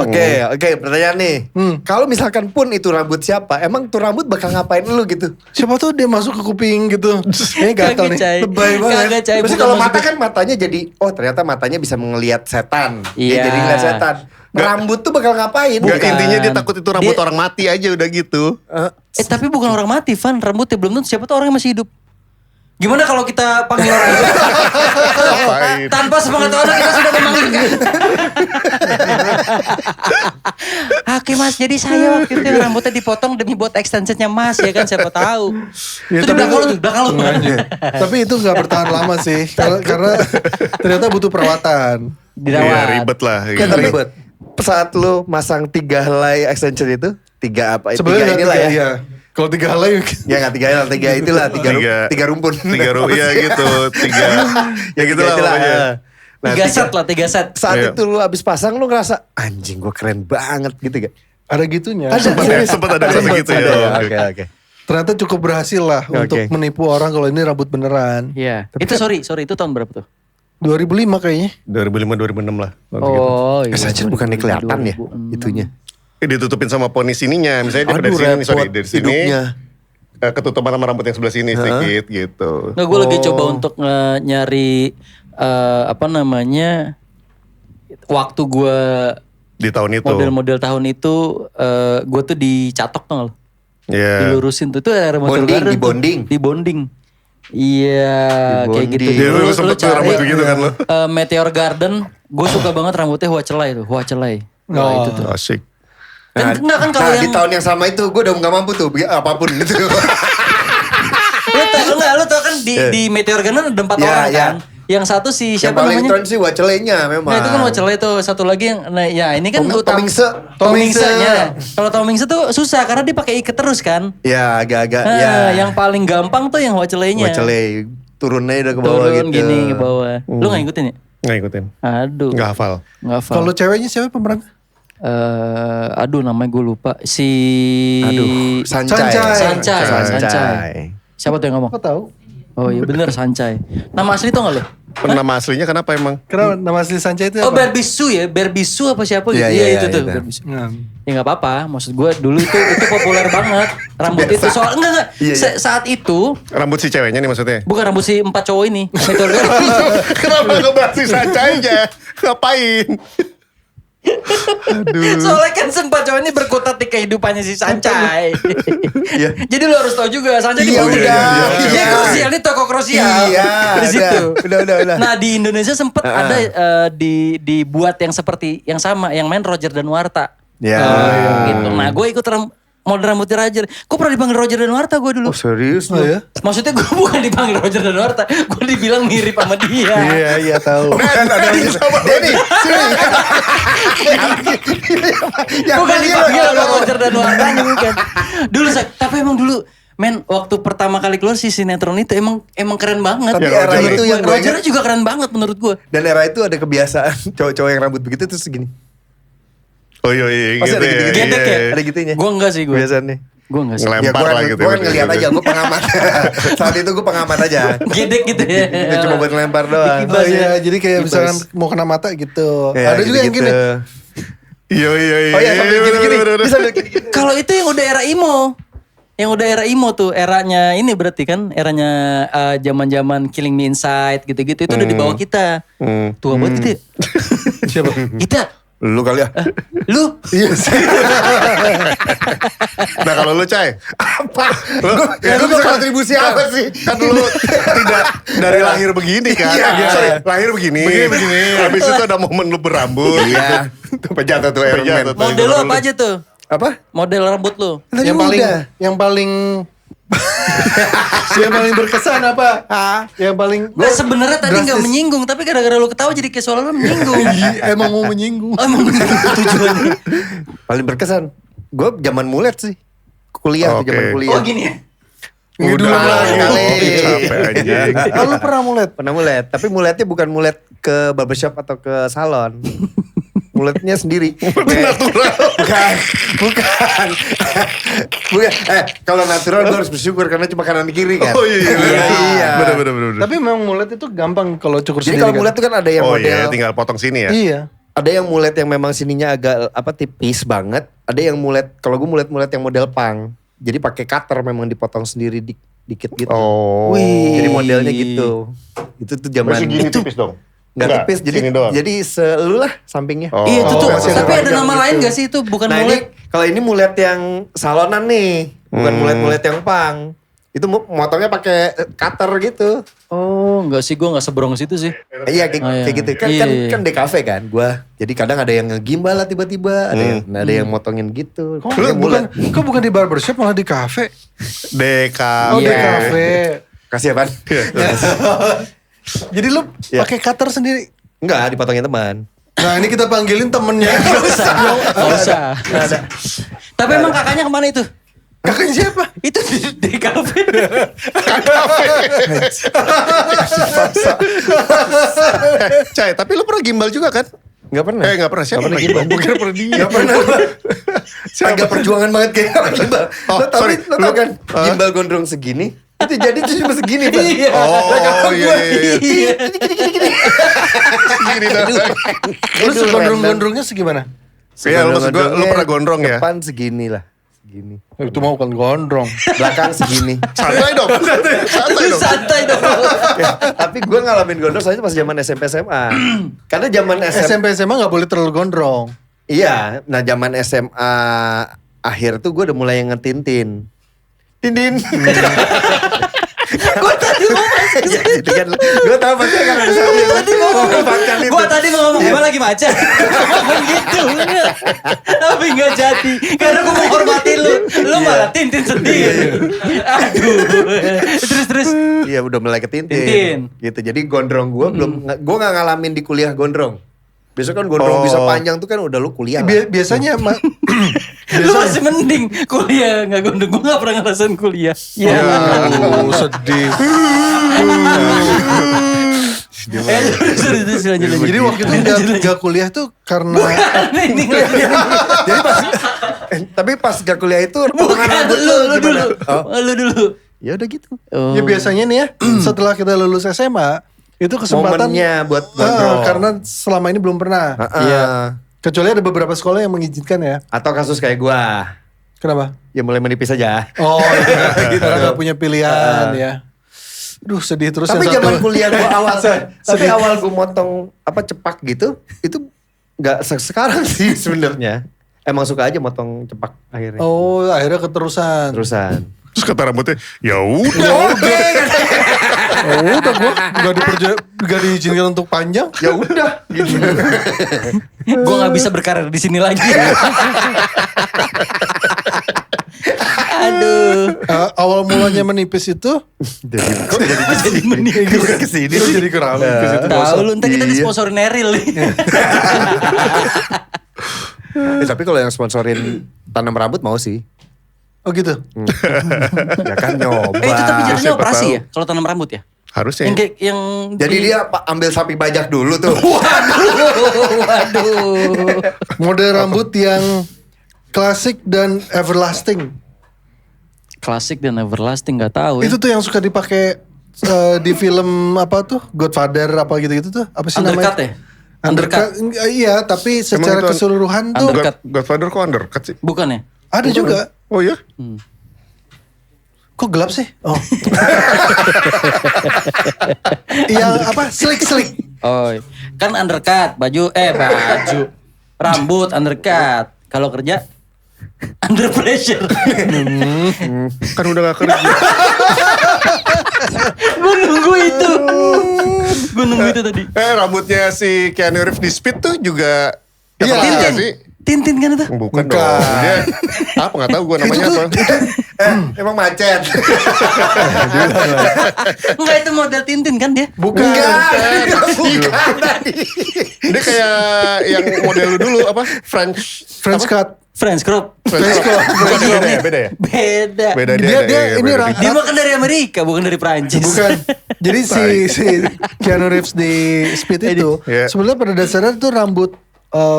C: Oke, pertanyaan nih. Kalau misalkan pun itu rambut siapa, emang tuh rambut bakal ngapain lu gitu?
A: Siapa tuh dia masuk ke kuping gitu. Ini gatal
B: Kagak,
A: nih.
B: Cai.
A: Lebay banget.
B: Kagak, Cai.
C: Maksudnya
B: Bukan
C: kalau
B: masuk
C: mata
B: ke-
C: kan matanya jadi, oh ternyata matanya bisa melihat setan.
B: Iya.
C: Dia jadi ngeliat setan. Rambut tuh bakal ngapain?
D: Enggak,
B: Bukan.
D: intinya dia takut itu rambut
B: Dia-
D: orang mati aja udah gitu.
B: Tapi bukan orang mati Van, rambutnya belum tentu siapa tuh orang yang masih hidup. Gimana kalau kita panggil orang itu?
D: Ngapain?
B: Tanpa sepengetahuan kita sudah memanggil. Oke mas, jadi saya waktu itu rambutnya dipotong demi buat extensionnya mas ya kan siapa tahu.
A: Ya,
B: Itu di
A: tapi
B: belakang lu
A: itu-
B: tuh, belakang lu.
A: Tapi itu nggak bertahan lama sih. Karena ternyata butuh perawatan.
B: Dirawat.
D: Iya ribet lah.
C: Ya,
D: gitu.
C: tapi saat lu masang 3 helai extension itu, 3 apa?
A: Sebenarnya
C: 3 inilah ya.
A: Iya. Kalau 3 hal lagi.
C: Ya nggak 3 helai, 3 itulah, 3 rumpun.
D: 3 rumpun ya gitu. 3 ya gitu lah pokoknya.
C: Nah,
B: 3 set lah, 3 set.
C: Saat
D: Iya.
C: itu lu abis pasang lu ngerasa anjing gue keren banget gitu gak?
A: Ada gitunya.
D: Sempat ada rasa gitu ya.
C: Oke.
A: Ternyata cukup berhasil lah untuk menipu orang kalau ini rambut beneran.
B: Iya. Itu sorry itu tahun berapa tuh?
A: 2005 kayaknya.
D: 2005-2006 lah.
B: Oh iya.
C: Extension bukannya kelihatan ya itunya?
D: Ditutupin sama poni sininya. Misalnya dia dari
C: Aduh,
D: sini,
C: repot
D: sorry dari sini.
C: hidupnya.
D: Ketutupan sama rambut yang sebelah sini sedikit gitu.
B: Nggak, gue lagi coba untuk nyari apa namanya waktu gue
D: Di tahun itu.
B: model-model tahun itu gue tuh dicatok tuh lo,
D: Iya.
B: dilurusin tuh era motor
C: Bonding,
B: garden tuh.
C: dibonding.
B: Dibonding. Iya kayak gitu.
C: Dibonding.
D: Dia lu sempet tuh rambut begitu kan lu.
B: Meteor Garden, gue suka banget rambutnya Huacelai tuh, Huacelai. Nah, itu tuh.
D: Asik.
B: Kan enggak kan kalau
C: Nah, di
B: yang
C: tahun yang sama itu gue udah gak mampu tuh apapun gitu.
B: lu tau kan di Meteor Garden ada 4
C: Iya,
B: orang
C: iya.
B: kan. Yang satu si
C: Yang
B: siapa
C: paling
B: namanya?
C: tren sih Wacelenya memang.
B: Nah itu kan Wacelai tuh. Satu lagi yang nah ya ini kan
C: Tomingse.
B: Tomingse-nya. Kalau Tomingse tuh susah karena dia pakai ikat terus kan.
C: Ya agak-agak
B: Nah,
C: ya.
B: yang paling gampang tuh yang Wacelai-nya.
C: Wacelai turunnya udah ke bawah
B: Turun
C: gitu.
B: gini ke bawah. Lu gak ngikutin ya?
D: Nggak ikutin.
B: Aduh.
D: Nggak hafal.
B: Nggak hafal.
A: Kalau ceweknya siapa pemeran?
B: Aduh namanya gue lupa.
C: Aduh, Sancai.
B: Sancai. Siapa tuh yang ngomong?
A: Kok tahu?
B: Oh iya bener Sancai. Nama asli tau gak lo?
D: Nama aslinya kenapa emang?
A: Kenapa nama asli Sancai itu
B: Oh
A: apa?
B: Berbisu ya, Berbisu apa siapa gitu.
C: Iya,
B: Iya
C: iya,
B: itu
C: iya,
B: tuh
C: iya.
B: Berbisu.
A: Nah.
B: Ya nggak apa-apa, maksud gue dulu itu populer banget rambut itu soal enggak
C: Iya, iya.
B: saat itu
D: Rambut si ceweknya nih maksudnya?
B: bukan rambut si 4 cowok ini. Metode.
D: Kenapa ngebahas si Sancainya? Ngapain?
B: Soalnya kan sempat cowok ini berkutat di kehidupannya si Sancai. Jadi lu harus tahu juga Sancai
C: Iya,
B: di
C: udah.
B: Dia krusial, ini tokoh krusial.
C: Iya,
B: Di situ.
C: Udah.
B: Nah di Indonesia sempat ada dibuat yang seperti yang sama, yang main Roger Danuarta.
C: Ya.
B: Gitu. Nah gue ikut model rambutnya Roger. Gue pernah dipanggil Roger Danuarta gue dulu.
C: Oh serius
A: Oh
C: lu?
A: ya?
B: Maksudnya gue bukan dipanggil Roger Danuarta, gue dibilang mirip sama dia.
A: Iya tahu.
C: Bukan ada lagi sama Denny. Sini.
B: Bukan dipanggil sama Roger Danuarta bukan. Dulu tapi emang dulu men waktu pertama kali keluar si sinetron itu emang keren banget.
C: Tapi
D: Ya,
C: era
D: Roger
C: itu yang gue
B: Rogernya
C: ingat.
B: juga keren banget menurut gue.
C: Dan era itu ada kebiasaan cowok-cowok yang rambut begitu terus segini.
D: Oh iya
C: Pasti ada gitu-gitu.
B: Gedek ya?
C: Ada gitunya.
B: Gue enggak sih gue.
C: Kebiasaannya.
B: Gue enggak sih.
D: Ngelempar lah gitu.
C: Gue kan ngeliat aja, gue pengamat. Saat itu gue pengamat aja.
B: Gedek gitu ya.
C: Itu cuma buat ngelempar doang.
A: Oh iya, jadi kayak
C: Kibas.
A: misalkan mau kena mata gitu.
C: Ya,
A: Ada juga yang gini.
D: Iya.
C: Oh iya, sampai gini-gini. Bisa gini-gini.
B: Kalau itu yang udah era emo. Yang udah era emo tuh, eranya ini berarti kan eranya zaman-zaman Killing Me Inside gitu-gitu itu udah di bawah kita. Tua banget gitu ya.
A: Siapa?
B: Kita,
C: Lu kali ya.
B: lu
A: Iya sih.
D: Nah kalau lu Cai,
C: Apa?
D: ya,
C: Lu bisa kontribusi apa sih?
D: kan lu tidak dari lahir begini kan?
C: Iya.
D: Sorry, lahir begini. Habis itu ada momen lu berambut.
C: Iya. Tuh jatuh tuh Iron Man.
D: Jatuh.
B: model lu apa aja tuh?
C: Apa?
B: Model rambut lu.
C: Tadi
A: yang paling
C: udah.
A: yang paling berkesan apa? Yang paling
B: Nah, sebenarnya tadi nggak
A: drastis.
B: menyinggung, tapi gara-gara lu ketawa jadi kayak seolah-olah menyinggung.
A: Iya, emang mau menyinggung.
B: Oh, emang bener tujuannya.
C: Paling berkesan. Gue zaman mulet sih. Kuliah tuh
D: Oke.
C: zaman kuliah.
B: Oh gini ya.
A: Ini dulu lagi.
C: kali.
D: Capek anjing.
A: Oh, lu pernah mulet?
C: Pernah mulet, tapi muletnya bukan mulet ke barbershop atau ke salon. Muletnya sendiri. Natural. Bukan. Kalau natural gue harus bersyukur karena cuma kanan kiri kan.
D: Oh iya.
C: Iya.
D: Bener.
A: Tapi memang mulet itu gampang kalau cukur
C: Jadi
A: sendiri.
C: kalau mulet tuh kan ada yang
D: Oh
C: model.
D: iya, tinggal potong sini ya.
A: Iya.
C: Ada yang mulet yang memang sininya agak tipis banget. Ada yang mulet, kalau gue mulet yang model pang. Jadi pakai cutter memang dipotong sendiri dikit gitu.
D: Oh.
C: Jadi modelnya gitu. Itu tuh zaman
D: Masih gini tipis dong.
C: nggak tipis. Jadi
D: sini doang.
C: jadi selu lah sampingnya.
D: Oh.
B: Iya itu tuh,
C: masih ada
B: tapi ada
C: panjang
B: nama
C: gitu.
B: lain gak sih itu bukan
C: Nah
B: mulet?
C: ini kalau ini mulet yang salonan nih, bukan mulet yang pang. Itu motongnya pakai cutter gitu.
B: Oh enggak sih, gue gak seberong situ sih.
C: Iya kayak,
B: Oh, iya.
C: kayak gitu. Kan
B: Iya,
C: kan,
B: iya.
C: kan DKV kan gua. Jadi kadang ada yang ngegimbal lah tiba-tiba, ada yang motongin gitu.
A: Kok
C: Pokoknya
A: bukan,
C: mulet.
A: kok bukan di barbershop malah di kafe?
D: DK.
A: Oh, di
B: Iya.
A: kafe.
C: Kasih apaan?
A: Jadi lu
C: Iya.
A: pakai cutter sendiri?
C: Enggak, dipotongin teman.
A: Nah, ini kita panggilin temennya.
B: Gak usah. Gak usah. Tapi emang kakaknya kemana itu?
A: Kakaknya siapa?
B: Itu di kafe.
D: Cai, tapi lu pernah gimbal juga kan?
C: Enggak pernah.
D: Nggak pernah. Siapa pernah
C: gimbal.
D: gimbal? Bukan pernah dia.
C: Enggak pernah. Agak perjuangan banget kayak orang gimbal.
D: Oh,
C: Lo tau
D: sorry.
C: lo tau kan gimbal gondrong segini. Itu jadi tuh cuma segini Bang.
B: Iya.
D: Oh iya.
B: Iya.
D: Gini dah.
A: Lu segondrong-gondrongnya segimana?
D: Iya, lu maksud gue, lu pernah gondrong ya?
C: Depan segini lah. Segini.
A: Itu mau bukan gondrong.
C: Belakang segini.
D: Santai dong. Santai dong.
B: Santai dong.
C: Tapi gue ngalamin gondrong soalnya pas zaman SMP SMA. Karena zaman
A: SMP SMA gak boleh terlalu gondrong.
C: Iya, nah zaman SMA akhir tuh gue udah mulai ngetintin. Tintin.
B: Gue tadi mau masuk.
C: Ya gitu kan. Gue tau pasti akan ada satu yang memanfaatkan itu.
B: Gue tadi mau ngomong emang lagi maca. Ngomong gitu. Tapi gak jadi. Karena gue menghormati lu. Lu malah tintin sendiri. Aduh. Terus.
C: Iya udah mulai ketintin.
B: Tintin.
C: Gitu. Jadi gondrong gue belum, gue gak ngalamin di kuliah gondrong. Biasa kan gondrong bisa panjang tuh kan udah lu kuliah lah.
A: Biasanya
B: Lu masih mending kuliah gak gondong. Gue gak pernah ngerasain kuliah. Ya.
A: sedih.
B: Terus lanjut.
A: Jadi waktu itu gak kuliah tuh karena
C: Jadi pas tapi pas gak kuliah itu
B: Bukan, lu dulu.
C: Ya udah gitu.
A: ya biasanya nih ya setelah kita lulus SMA itu kesempatan
C: Momennya buat ngobrol.
A: karena selama ini belum pernah.
C: Iya.
A: Kecuali ada beberapa sekolah yang mengizinkan ya.
C: Atau kasus kayak gua.
A: Kenapa?
C: Ya mulai menipis aja.
A: Oh gitu. Karena gak punya pilihan ya. Duh sedih terus
C: Tapi
A: yang
C: zaman
A: satu.
C: kuliah gua awal gua motong cepak gitu, itu nggak sekarang sih sebenarnya. Emang suka aja motong cepak akhirnya.
A: Oh akhirnya keterusan.
C: Terusan.
D: Terus kata rambutnya, ya udah.
A: Oh udah gue gak diizinkan untuk panjang.
C: Ya udah gitu.
B: Gue nggak bisa berkarir di sini lagi. Aduh.
A: Awal mulanya menipis itu
B: Jadi menipis.
A: kesini jadi keramik.
B: Tahu lu ntar kita disponsorin Eril nih.
C: Tapi kalau yang sponsorin tanam rambut mau sih.
A: Oh gitu.
C: Ya kan nyoba.
B: Itu tapi jadinya
D: siapa
B: operasi
D: tahu.
B: ya kalau tanam rambut ya.
D: Harusnya.
B: Yang kayak yang
C: Jadi dia ambil sapi bajak dulu tuh.
B: waduh.
A: Model rambut yang klasik dan everlasting.
B: Klasik dan everlasting nggak tahu ya.
A: Itu tuh yang suka dipakai di film apa tuh? Godfather apa gitu-gitu tuh? Apa sih
B: Undercut
A: namanya?
B: ya?
A: Undercut. Iya, tapi secara
D: itu
A: keseluruhan tuh
B: Undercut.
D: Godfather kok undercut sih?
B: Bukan ya?
A: ada juga.
D: Oh iya?
A: Kok gelap sih? Oh. Yang apa? Slick.
B: Oh, kan undercut baju rambut undercut. Kalau kerja under pressure.
D: Kan udah gak kerja.
B: Gue nunggu itu. Gue nunggu itu tadi.
D: Rambutnya si Keanu Reeves di Speed tuh juga.
A: Iya.
D: apa
B: Tintin.
D: sih?
B: Tintin kan itu?
D: Bukan
A: Bukan.
D: dong. Dia apa gak tahu gue namanya apa.
C: Emang macet.
B: Enggak itu model Tintin kan dia?
A: Bukan.
C: Bukan tadi.
D: Dia kayak yang model dulu apa? French
A: Cut.
B: French crop.
D: French crop. Bukan ya, beda ya?
B: Beda.
D: Beda
A: Dia
D: iya,
A: ini
D: beda.
B: Dia makan dari Amerika, bukan dari Prancis.
A: Bukan. Jadi si Keanu Reeves di Speed itu
D: Iya.
A: sebenarnya pada dasarnya tuh rambut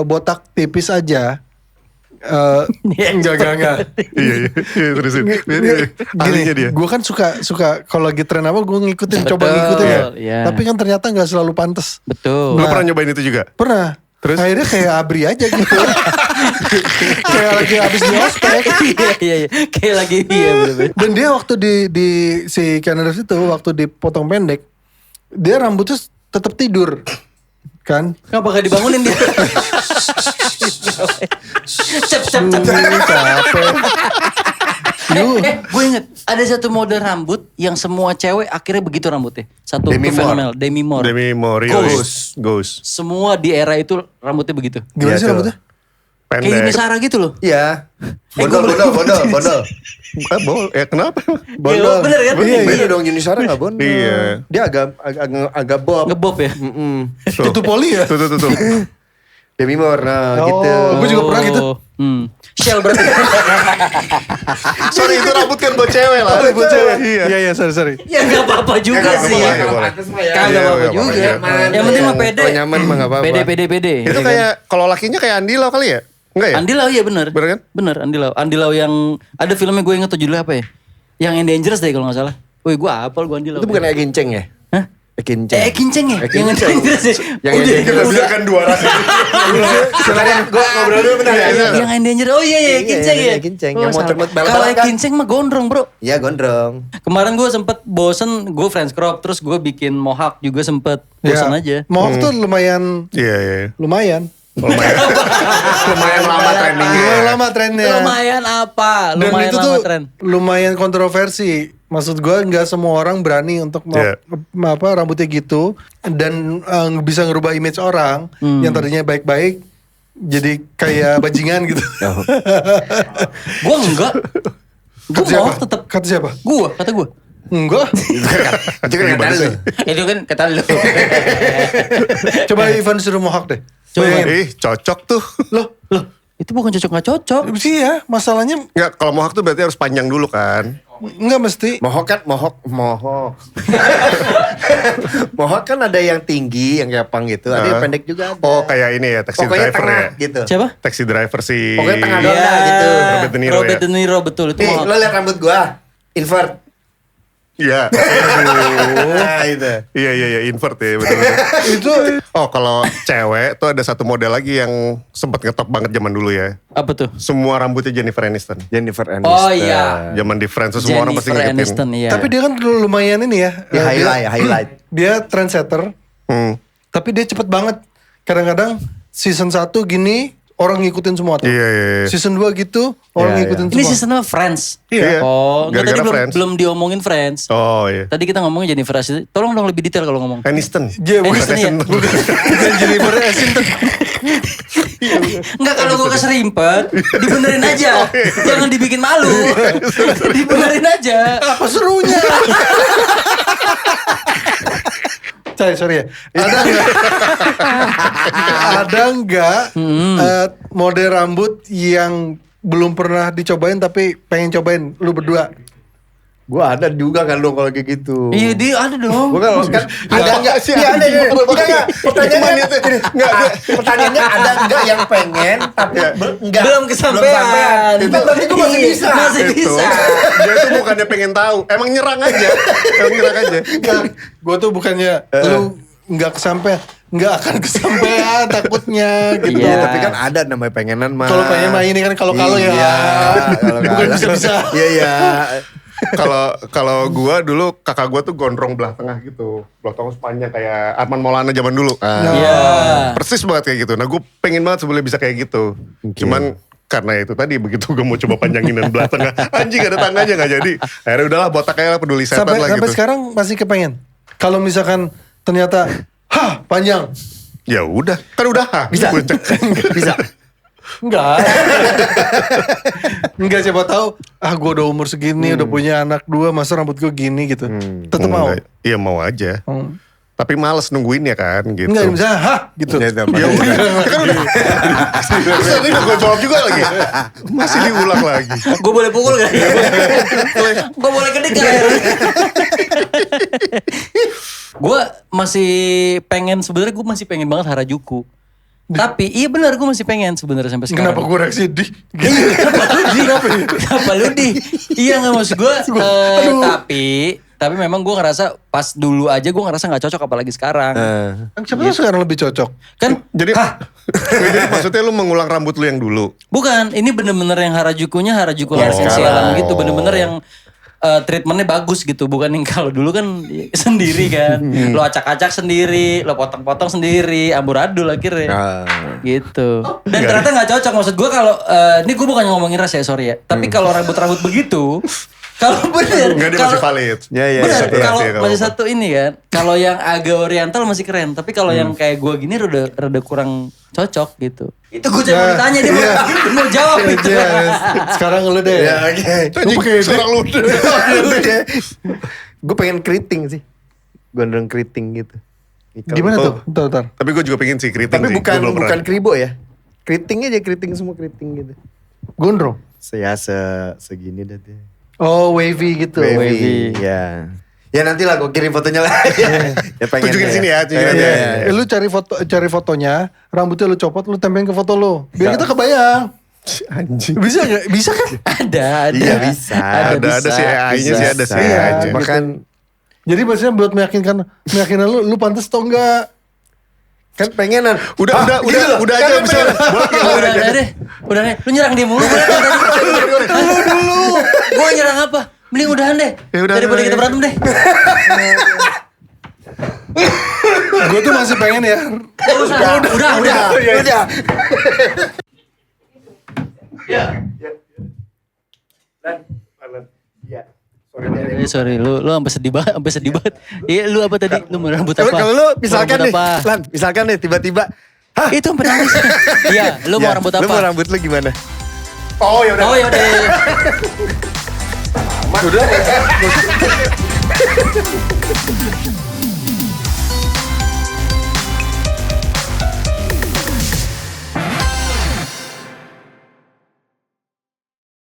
A: botak tipis aja. Enggak.
D: Iya, terusin. Ahlinya dia.
A: Gue kan suka kalau lagi tren apa gue ngikutin, coba
B: Betul,
A: ngikutin ya.
B: iya.
A: Tapi kan ternyata nggak selalu pantas.
B: Betul.
D: Lu pernah nyobain itu juga?
A: Pernah.
D: Terus?
A: Akhirnya kayak abri aja gitu. Kayak lagi habis di ospek.
B: Iya. Kayak lagi bener-bener.
A: Dan dia waktu di si Keanu Reeves itu waktu dipotong pendek, dia rambutnya tetap tidur. Kan?
B: Kenapa gak dibangunin dia? Cep.
A: Capek.
B: Gue inget ada satu model rambut yang semua cewek akhirnya begitu rambutnya. Satu
C: Demi
B: fenomenal, Demi Moore.
D: Demi Moore.
B: Ghost. Semua di era itu rambutnya begitu.
A: Gimana
C: Iya,
A: sih
C: tuh.
A: rambutnya?
B: Kayak Yuni
D: Pendek.
B: Sarah gitu loh.
C: Iya. Bondol.
D: Kenapa?
B: Iya, bener kan?
A: Iya,
C: Beda dong Yunisara gak bondol.
D: Iya.
C: Dia agak bob.
B: Ngebob ya.
D: Tuh.
A: Itu poli ya?
D: Tuh.
C: Demi Moore, nah
A: Oh,
C: gitu.
A: gue juga pernah gitu.
B: Shell berarti.
D: Sorry, itu rambut kan buat cewek lah.
A: Buat cewek.
D: Iya.
A: Iya, sorry.
B: Ya gak apa-apa juga
D: Nggak
B: sih.
D: apa-apa, nggak apa-apa.
B: Kagak
D: Iya,
B: apa-apa
D: nggak
B: juga.
D: apa-apa,
B: Yang penting mah pede.
C: Kalau nyaman mah gak apa-apa.
B: Pede.
D: Itu kayak, kalau lakinya kayak Andi Lau kali ya? Enggak ya?
B: Andi Lau iya bener.
D: Bener kan?
B: Bener Andi Lau. Andi Lau yang ada filmnya gue inget tuh judulnya apa ya? Yang Dangerous deh kalau gak salah. Wih gue apal gue Andi Lau.
C: Itu bukan Ekinceng ya?
B: Hah?
C: Ekinceng.
B: Kinceng ya? Yang
C: Kinceng.
B: Dangerous ya?
C: Yang
B: Udah,
C: Dangerous.
D: Kita biarkan dua rasa.
C: Silakan gue ngobrol dulu bentar ya.
B: Yang Dangerous. Oh iya Kinceng
C: Iya,
B: ya?
C: Kinceng.
B: Oh,
C: Yang mau
B: salah.
C: cepet balap-balap
B: Kalau
C: kan?
B: Kinceng mah gondrong bro.
C: Iya gondrong.
B: Kemarin gue sempet bosen, gue French crop, terus gue bikin mohawk juga sempet bosen aja.
A: Mohawk tuh lumayan.
D: Iya. Lumayan lama trendingnya.
A: Lumayan lama trennya.
B: Lumayan apa?
A: Dan
B: Lumayan
A: itu
B: lama
A: tuh
B: tren.
A: lumayan kontroversi. Maksud gue nggak semua orang berani untuk
D: Iya.
A: rambutnya gitu dan bisa ngerubah image orang yang tadinya baik-baik jadi kayak bajingan gitu.
B: Gue enggak. Gue
A: Kata siapa?
B: mohawk tetep.
A: Kata siapa?
B: Gue, kata gue.
A: Enggak.
C: Itu kan kata lu.
B: Itu kan kata lu.
A: Coba Ivan suruh mohawk deh.
B: Coba.
A: Bayangin.
D: Cocok tuh.
A: Loh,
B: Itu bukan cocok gak cocok.
A: sih ya masalahnya.
D: Enggak, kalau mohawk tuh berarti harus panjang dulu kan.
A: Enggak mesti.
C: Mohawk. Mohawk kan ada yang tinggi, yang kayak pang gitu. Ada yang pendek juga ada.
D: Oh kayak ini ya, taxi
C: Pokoknya
D: driver
C: tengah
D: ya.
C: gitu.
B: Siapa?
D: Taxi driver si...
C: Pokoknya tengah doang dah gitu.
D: Robert De Niro
B: Robert
D: ya?
B: De Niro, betul. Itu
C: Nih,
B: mau.
C: lo liat rambut gua. Invert.
D: Iya.
C: Nah, itu.
D: Iya, invert ya betul.
A: Itu
D: Oh kalau cewek tuh ada satu model lagi yang sempat ngetop banget zaman dulu ya.
B: Apa tuh?
D: Semua rambutnya Jennifer Aniston.
C: Jennifer Aniston.
B: Oh iya.
D: Zaman di Friends tuh semua orang pasti
B: Jennifer
D: ngikutin.
B: Aniston, iya.
A: tapi dia kan lumayan ini ya.
C: Di highlight.
A: Dia trendsetter,
D: Hmm.
A: tapi dia cepet banget. Kadang-kadang season 1 gini orang ngikutin semua tuh.
D: Iya.
A: Season 2 gitu orang
C: Iya,
A: ngikutin
B: Ini
A: semua.
B: season apa? Friends?
D: Iya.
B: Oh, enggak, tadi
D: Gara-gara
B: belum,
D: Friends.
B: belum diomongin Friends.
D: Oh iya.
B: Tadi kita ngomongin Jennifer Aniston. Tolong dong lebih detail kalau ngomong.
D: Aniston.
A: Dia bukan
B: Aniston ya?
A: bukan Jennifer Aniston.
B: Enggak, kalau gue keserimpet, dibenerin aja. Jangan dibikin malu. Dibenerin aja.
A: Apa serunya? Sorry ya. Ada nggak model rambut yang belum pernah dicobain tapi pengen cobain lu berdua?
C: Gua ada juga kan lo kalau kayak gitu.
B: Iya, dia ada dong.
C: Gua kan ada enggak sih? Iya ada. Enggak. Pertanyaannya ada enggak yang pengen tapi enggak.
B: Belum kesampean.
C: Itu berarti gua masih bisa.
B: Masih
D: Itu,
B: bisa.
D: dia tuh bukannya pengen tahu, emang nyerang aja.
A: Gue tuh bukannya lu nggak kesampean, nggak akan kesampean takutnya gitu.
B: Iya.
C: Tapi kan ada namanya pengenan mah.
A: Kalau pengen main ini kan kalau ya.
C: Iya, kalau
A: Bukan
C: nggak ada.
A: bisa-bisa.
C: Iya.
D: Kalau gua dulu kakak gua tuh gondrong belah tengah gitu. Belah tengah sepanjang kayak Arman Maulana zaman dulu.
B: Iya.
D: Persis banget kayak gitu. Nah gue pengen banget sebelumnya bisa kayak gitu. Cuman karena itu tadi begitu gue mau coba panjangin dan belah tengah. Anjing ada tangannya gak jadi. Akhirnya udahlah botak aja lah, peduli setan lah
A: Sampai
D: gitu.
A: sekarang masih kepengen. Kalau misalkan ternyata panjang.
D: Ya udah. Kan udah.
C: Bisa. Bisa.
A: Enggak. Enggak, siapa tahu gue udah umur segini, udah punya anak 2, masa rambut gue gini gitu. Tetep mau.
D: Iya mau aja.
A: Hmm.
D: Tapi males nungguin ya kan gitu.
A: Enggak, misalnya gitu.
C: Ya
D: Ya udah. Kan udah. Terus tadi udah gue jawab juga lagi. Masih diulang lagi.
B: Gue boleh pukul gak? Gue boleh kedik gak? Gue masih pengen, sebenarnya gue masih pengen banget Harajuku. Tapi iya benar gue masih pengen sebenarnya sampai sekarang.
A: Kenapa gue reaksi di?
B: Kenapa lu di? Iya nggak maksud gue. Tapi memang gue ngerasa pas dulu aja gue ngerasa nggak cocok apalagi sekarang.
A: Siapa tahu sekarang lebih cocok.
B: Kan
D: Jadi, jadi maksudnya lu mengulang rambut lu yang dulu.
B: bukan, ini bener-bener yang Harajukunya Harajuku hair
C: sekarang.
B: sensialan gitu, bener-bener yang treatmentnya bagus gitu, bukan yang kalau dulu kan sendiri kan, lo acak-acak sendiri, lo potong-potong sendiri, amburadul akhirnya, gitu. Dan ternyata nggak cocok, maksud gue kalau ini gue bukan ngomongin ras ya, sorry ya, tapi kalau rambut-rambut begitu, kalau bener,
D: Enggak, dia
B: kalau
D: masih valid.
C: Ya, ya,
B: bener,
C: ya.
B: kalau
D: Iya,
B: masih
D: apa.
B: satu ini kan, kalau yang agak oriental masih keren, tapi kalau yang kayak gue gini rada kurang cocok gitu. Itu gue cuma
A: Nah,
B: ditanya dia
A: iya.
B: mau jawab itu.
A: Sekarang lu deh.
C: Ya oke.
D: Anjing, sekarang lu udah.
C: Gue pengen keriting sih. Gondrong keriting gitu.
A: Gimana tuh? Bentar.
D: Tapi gue juga pengen sih keriting
C: Tapi
D: sih.
C: bukan
D: Gua belum pernah.
C: bukan kribo ya. Keriting aja, keriting semua keriting gitu.
A: Gondrong.
C: Segini dah deh.
A: Oh, wavy gitu.
B: Wavy.
C: Ya. Ya nanti lah gue kirim fotonya lah. Ya pengen.
D: Tunjukin sini ya, tunjukin
C: Iya,
D: aja.
C: iya.
A: Lu cari fotonya, rambutnya lu copot, lu tempelin ke foto lu. Biar kita kebayang.
D: Anjing.
A: Bisa gak? Bisa kan?
B: Ada.
C: Iya bisa.
D: Ada si AI-nya sih, ada si
C: Bisa.
D: AI aja.
C: Bahkan
A: Jadi maksudnya buat meyakinkan lu pantas atau enggak?
C: kan pengenan.
D: Udah aja bisa.
B: Udah deh. Udah deh. Lu nyerang dia mulu. Dulu. Gue nyerang apa? Mending udahan deh.
D: Ya udah,
B: Daripada
D: udah,
B: kita
D: ya.
B: berantem deh.
A: Gue tuh masih pengen ya.
B: Udah. Sorry, lu sampai sedih banget. Iya, lu apa tadi? Lu mau rambut apa?
C: Kalau lu misalkan
B: Mau
C: nih,
B: rambut apa?
C: Lan, misalkan nih tiba-tiba,
B: Itu sampai nangis. Iya, lu mau rambut apa?
C: Lu mau rambut lu gimana?
D: Oh ya udah.
B: Oh ya udah.
A: Udah.